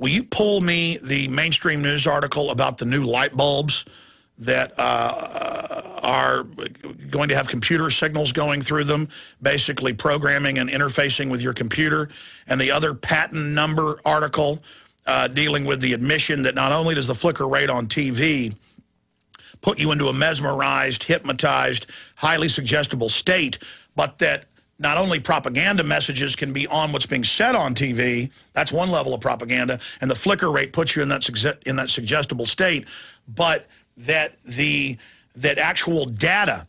will you pull me the mainstream news article about the new light bulbs that are going to have computer signals going through them, basically programming and interfacing with your computer, and the other patent number article dealing with the admission that not only does the flicker rate on TV put you into a mesmerized, hypnotized, highly suggestible state, but that not only propaganda messages can be on what's being said on TV, that's one level of propaganda, and the flicker rate puts you in that suggestible state, but that that actual data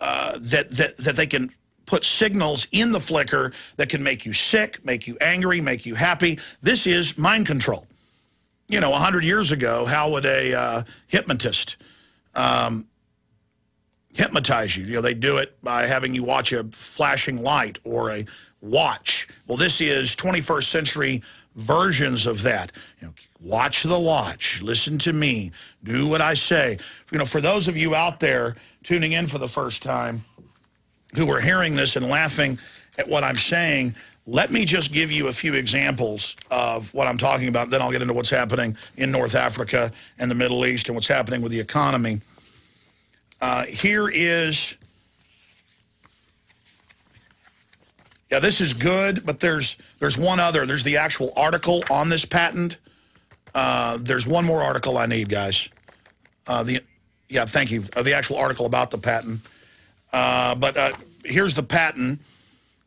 that they can put signals in the flicker that can make you sick, make you angry, make you happy. This is mind control. You know, 100 years ago, how would a hypnotist hypnotize you? You know, they do it by having you watch a flashing light or a watch. Well, this is 21st century versions of that. You know, watch the watch, listen to me, do what I say. You know, for those of you out there tuning in for the first time who are hearing this and laughing at what I'm saying, let me just give you a few examples of what I'm talking about. Then I'll get into what's happening in North Africa and the Middle East and what's happening with the economy. Here is, yeah, this is good, but there's one other. There's the actual article on this patent. There's one more article I need, guys. Yeah, thank you. The actual article about the patent. But here's the patent.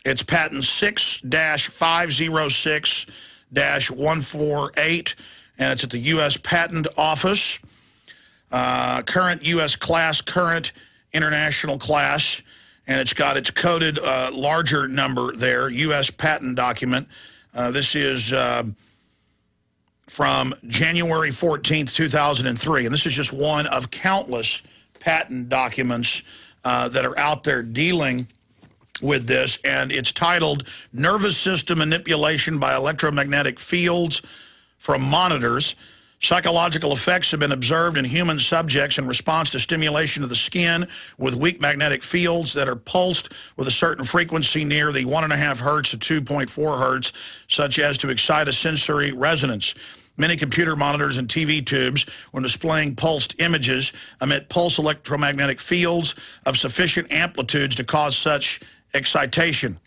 It's patent 6-506-148, and it's at the U.S. Patent Office. Current U.S. class, current international class, and it's got its coded larger number there, U.S. patent document. This is from January 14th, 2003, and this is just one of countless patent documents that are out there dealing with this, and it's titled Nervous System Manipulation by Electromagnetic Fields from Monitors. Psychological effects have been observed in human subjects in response to stimulation of the skin with weak magnetic fields that are pulsed with a certain frequency near the 1.5 hertz to 2.4 hertz, such as to excite a sensory resonance. Many computer monitors and TV tubes, when displaying pulsed images, emit pulse electromagnetic fields of sufficient amplitudes to cause such excitation.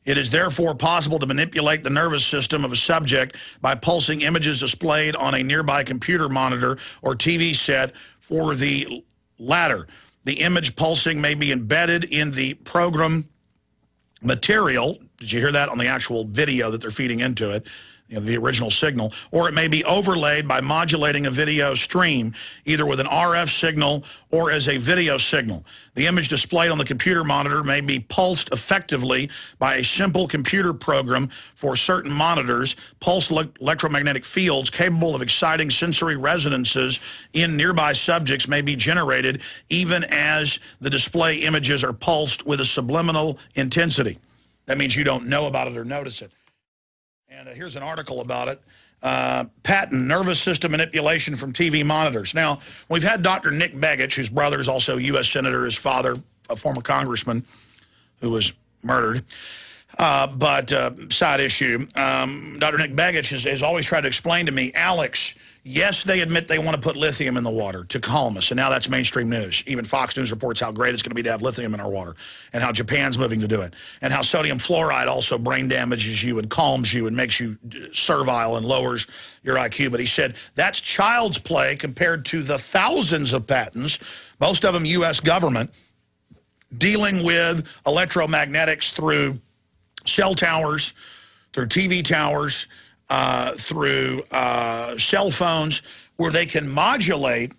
It is therefore possible to manipulate the nervous system of a subject by pulsing images displayed on a nearby computer monitor or TV set. For the latter, the image pulsing may be embedded in the program material. Did you hear that on the actual video that they're feeding into it? You know, the original signal, or it may be overlaid by modulating a video stream, either with an RF signal or as a video signal. The image displayed on the computer monitor may be pulsed effectively by a simple computer program. For certain monitors, pulsed electromagnetic fields capable of exciting sensory resonances in nearby subjects may be generated even as the display images are pulsed with a subliminal intensity. That means you don't know about it or notice it. And here's an article about it. Patent, nervous system manipulation from TV monitors. Now, we've had Dr. Nick Begich, whose brother is also a U.S. Senator, his father, a former congressman who was murdered. But side issue, Dr. Nick Begich has always tried to explain to me, Alex, yes, they admit they want to put lithium in the water to calm us, and now that's mainstream news. Even Fox News reports how great it's going to be to have lithium in our water, and how Japan's moving to do it, and how sodium fluoride also brain damages you and calms you and makes you servile and lowers your IQ. But he said that's child's play compared to the thousands of patents, most of them U.S. government, dealing with electromagnetics through cell towers, through TV towers, through cell phones, where they can modulate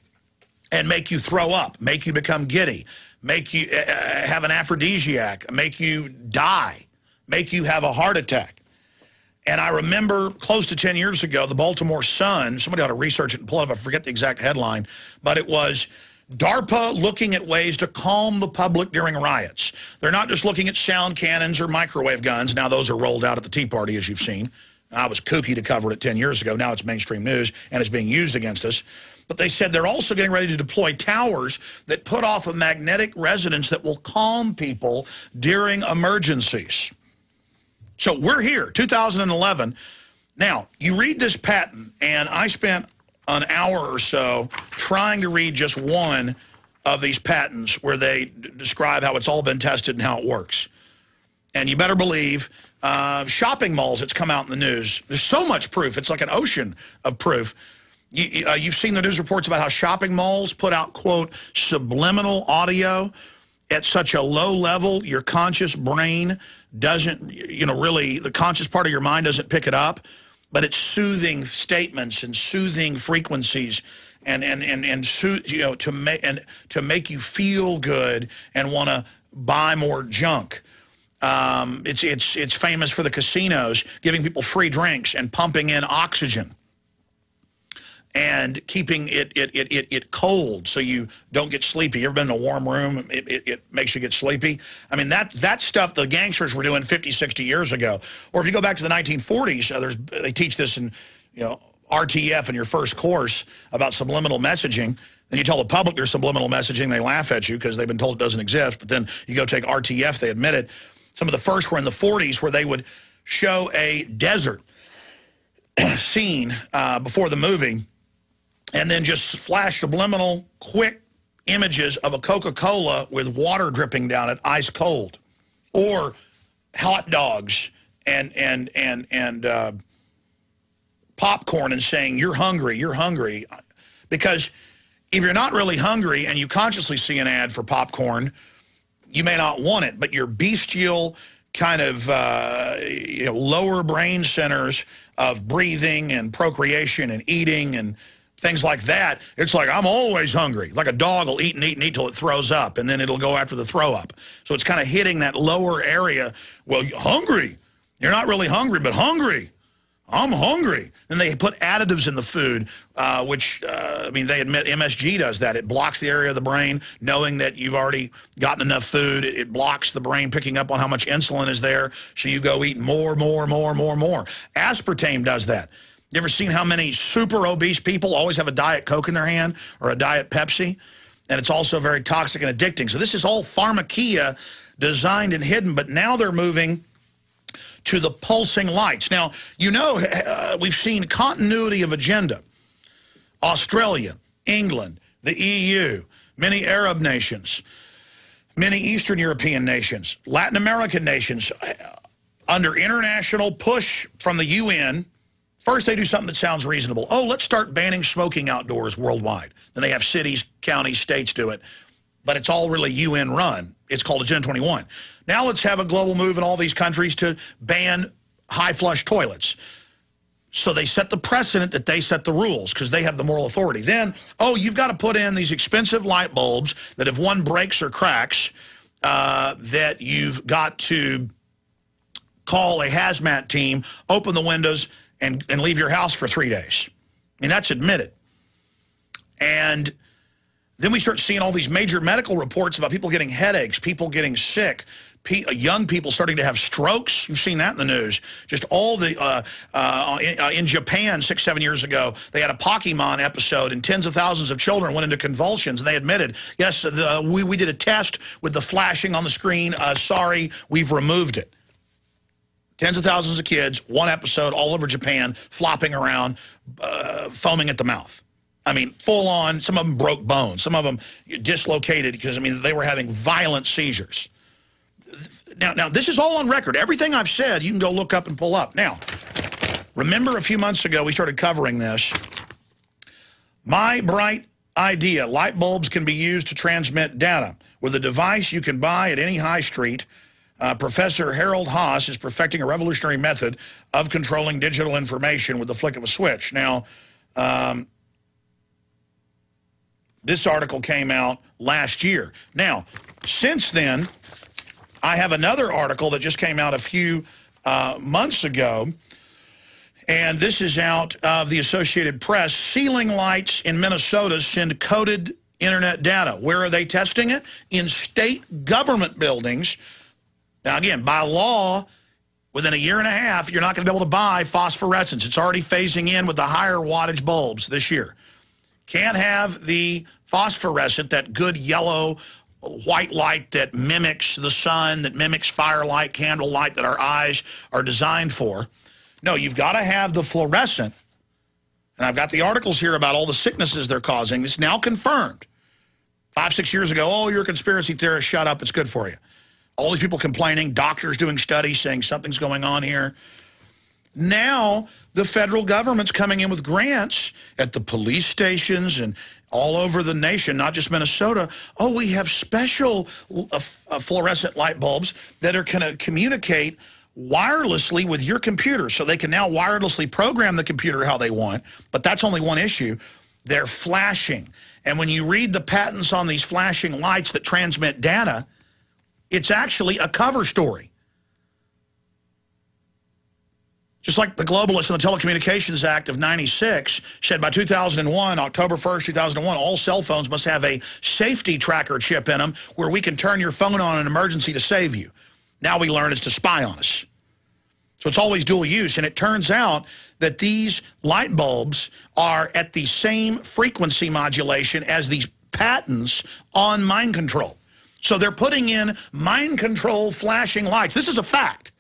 and make you throw up, make you become giddy, make you have an aphrodisiac, make you die, make you have a heart attack. And I remember close to 10 years ago, the Baltimore Sun, somebody ought to research it and pull it up, I forget the exact headline, but it was DARPA looking at ways to calm the public during riots. They're not just looking at sound cannons or microwave guns. Now those are rolled out at the Tea Party, as you've seen. I was kooky to cover it 10 years ago. Now it's mainstream news, and it's being used against us. But they said they're also getting ready to deploy towers that put off a magnetic resonance that will calm people during emergencies. So we're here, 2011, Now, you read this patent, and I spent an hour or so trying to read just one of these patents where they describe how it's all been tested and how it works. And you better believe shopping malls, it's come out in the news. There's so much proof. It's like an ocean of proof. You've seen the news reports about how shopping malls put out, quote, subliminal audio at such a low level, your conscious brain doesn't, really, the conscious part of your mind doesn't pick it up, but it's soothing statements and soothing frequencies to make you feel good and want to buy more junk. It's famous for the casinos giving people free drinks and pumping in oxygen and keeping it cold so you don't get sleepy. You ever been in a warm room? It makes you get sleepy. I mean, that stuff the gangsters were doing 50, 60 years ago. Or if you go back to the 1940s, they teach this in RTF in your first course about subliminal messaging. Then you tell the public there's subliminal messaging, they laugh at you because they've been told it doesn't exist. But then you go take RTF, they admit it. Some of the first were in the 40s where they would show a desert scene before the movie, and then just flash subliminal, quick images of a Coca-Cola with water dripping down it, ice cold, or hot dogs and popcorn and saying, you're hungry, you're hungry. Because if you're not really hungry and you consciously see an ad for popcorn, you may not want it, but your bestial kind of lower brain centers of breathing and procreation and eating and things like that, it's like, I'm always hungry. Like a dog will eat and eat and eat till it throws up, and then it'll go after the throw up. So it's kind of hitting that lower area. Well, hungry. You're not really hungry, but hungry. I'm hungry. Then they put additives in the food, which, they admit MSG does that. It blocks the area of the brain, knowing that you've already gotten enough food. It blocks the brain picking up on how much insulin is there, so you go eat more. Aspartame does that. You ever seen how many super obese people always have a Diet Coke in their hand or a Diet Pepsi? And it's also very toxic and addicting. So this is all pharmakeia designed and hidden, but now they're moving to the pulsing lights. Now, we've seen continuity of agenda. Australia, England, the EU, many Arab nations, many Eastern European nations, Latin American nations, under international push from the UN. First, they do something that sounds reasonable. Oh, let's start banning smoking outdoors worldwide. Then they have cities, counties, states do it. But it's all really UN run. It's called Agenda 21. Now let's have a global move in all these countries to ban high flush toilets. So they set the precedent that they set the rules because they have the moral authority. Then, oh, you've got to put in these expensive light bulbs that if one breaks or cracks, that you've got to call a hazmat team, open the windows, and leave your house for 3 days. I mean, that's admitted. And then we start seeing all these major medical reports about people getting headaches, people getting sick, young people starting to have strokes. You've seen that in the news. Just all the, in Japan 6, 7 years ago, they had a Pokemon episode and tens of thousands of children went into convulsions, and they admitted, yes, we did a test with the flashing on the screen. Sorry, we've removed it. Tens of thousands of kids, one episode all over Japan, flopping around, foaming at the mouth. I mean, full on, some of them broke bones. Some of them dislocated because, they were having violent seizures. Now, this is all on record. Everything I've said, you can go look up and pull up. Now, remember a few months ago, we started covering this. My bright idea, light bulbs can be used to transmit data. With a device you can buy at any high street, Professor Harold Haas is perfecting a revolutionary method of controlling digital information with the flick of a switch. Now, this article came out last year. Now, since then, I have another article that just came out a few months ago, and this is out of the Associated Press. Ceiling lights in Minnesota send coded internet data. Where are they testing it? In state government buildings. Now, again, by law, within a year and a half, you're not going to be able to buy phosphorescence. It's already phasing in with the higher wattage bulbs this year. Can't have the phosphorescent, that good yellow, white light that mimics the sun, that mimics firelight, candlelight that our eyes are designed for. No, you've got to have the fluorescent. And I've got the articles here about all the sicknesses they're causing. It's now confirmed. 5, 6 years ago, oh, you're a conspiracy theorist, shut up, it's good for you. All these people complaining, doctors doing studies saying something's going on here. Now, the federal government's coming in with grants at the police stations and all over the nation, not just Minnesota. Oh, we have special fluorescent light bulbs that are going to communicate wirelessly with your computer. So they can now wirelessly program the computer how they want. But that's only one issue. They're flashing. And when you read the patents on these flashing lights that transmit data, it's actually a cover story. Just like the globalists in the Telecommunications Act of '96 said by 2001, October 1st, 2001, all cell phones must have a safety tracker chip in them where we can turn your phone on in an emergency to save you. Now we learn it's to spy on us. So it's always dual use, and it turns out that these light bulbs are at the same frequency modulation as these patents on mind control. So they're putting in mind control flashing lights. This is a fact.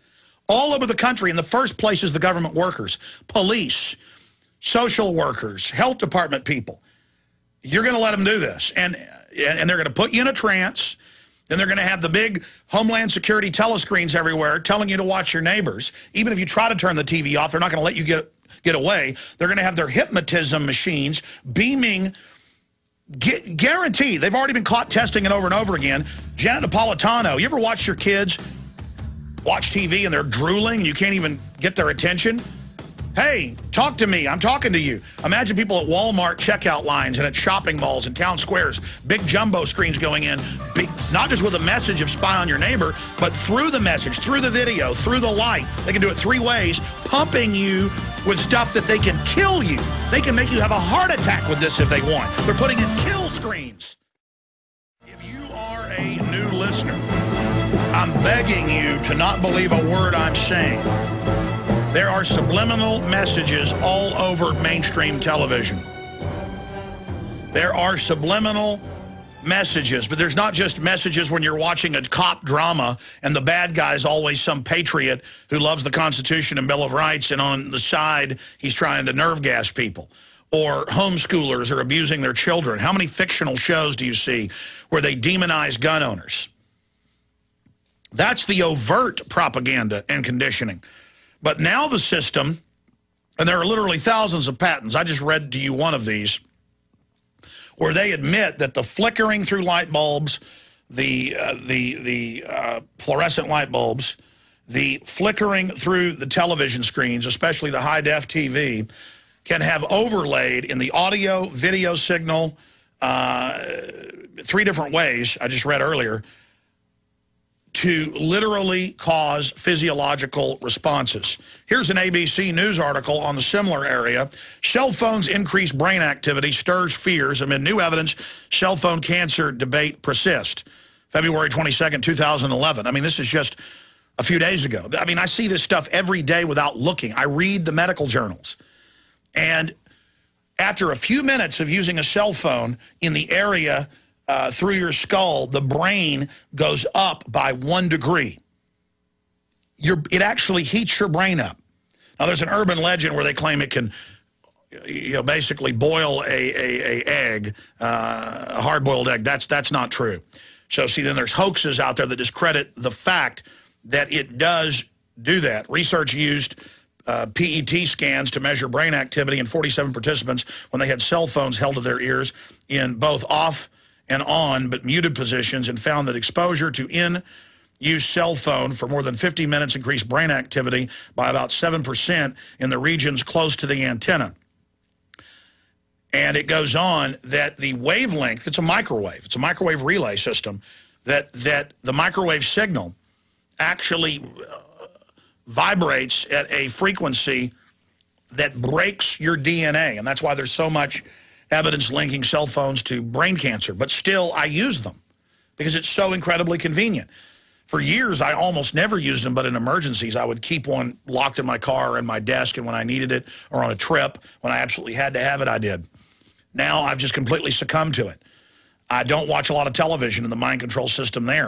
All over the country, in the first place is the government workers, police, social workers, health department people. You're going to let them do this. And they're going to put you in a trance. Then they're going to have the big Homeland Security telescreens everywhere telling you to watch your neighbors. Even if you try to turn the TV off, they're not going to let you get away. They're going to have their hypnotism machines beaming. Guaranteed. They've already been caught testing it over and over again. Janet Napolitano, you ever watch your kids watch TV and they're drooling and you can't even get their attention? Hey, talk to me. I'm talking to you. Imagine people at Walmart checkout lines and at shopping malls and town squares, big jumbo screens going in, not just with a message of spy on your neighbor, but through the message, through the video, through the light. They can do it 3 ways, pumping you with stuff that they can kill you. They can make you have a heart attack with this if they want. They're putting in kill screens. If you are a new listener, I'm begging you to not believe a word I'm saying. There are subliminal messages all over mainstream television. There are subliminal messages, but there's not just messages when you're watching a cop drama and the bad guy's always some patriot who loves the Constitution and Bill of Rights, and on the side he's trying to nerve gas people. Or homeschoolers are abusing their children. How many fictional shows do you see where they demonize gun owners? That's the overt propaganda and conditioning. But now the system, and there are literally thousands of patents, I just read to you one of these, where they admit that the flickering through light bulbs, the fluorescent light bulbs, the flickering through the television screens, especially the high-def TV, can have overlaid in the audio, video signal, 3 different ways, I just read earlier, to literally cause physiological responses. Here's an ABC News article on the similar area. Cell phones increase brain activity, stirs fears amid new evidence. Cell phone cancer debate persists. February 22nd, 2011. I mean, this is just a few days ago. I mean, I see this stuff every day without looking. I read the medical journals. And after a few minutes of using a cell phone in the area through your skull, the brain goes up by 1 degree. It actually heats your brain up. Now, there's an urban legend where they claim it can, basically boil a egg, a hard-boiled egg. That's not true. So, see, then there's hoaxes out there that discredit the fact that it does do that. Research used PET scans to measure brain activity in 47 participants when they had cell phones held to their ears in both off and on but muted positions, and found that exposure to in-use cell phone for more than 50 minutes increased brain activity by about 7% in the regions close to the antenna. And it goes on that the wavelength, it's a microwave relay system, that the microwave signal actually vibrates at a frequency that breaks your DNA, and that's why there's so much evidence linking cell phones to brain cancer. But still, I use them because it's so incredibly convenient. For years, I almost never used them, but in emergencies, I would keep one locked in my car or in my desk, and when I needed it, or on a trip, when I absolutely had to have it, I did. Now, I've just completely succumbed to it. I don't watch a lot of television in the mind control system there.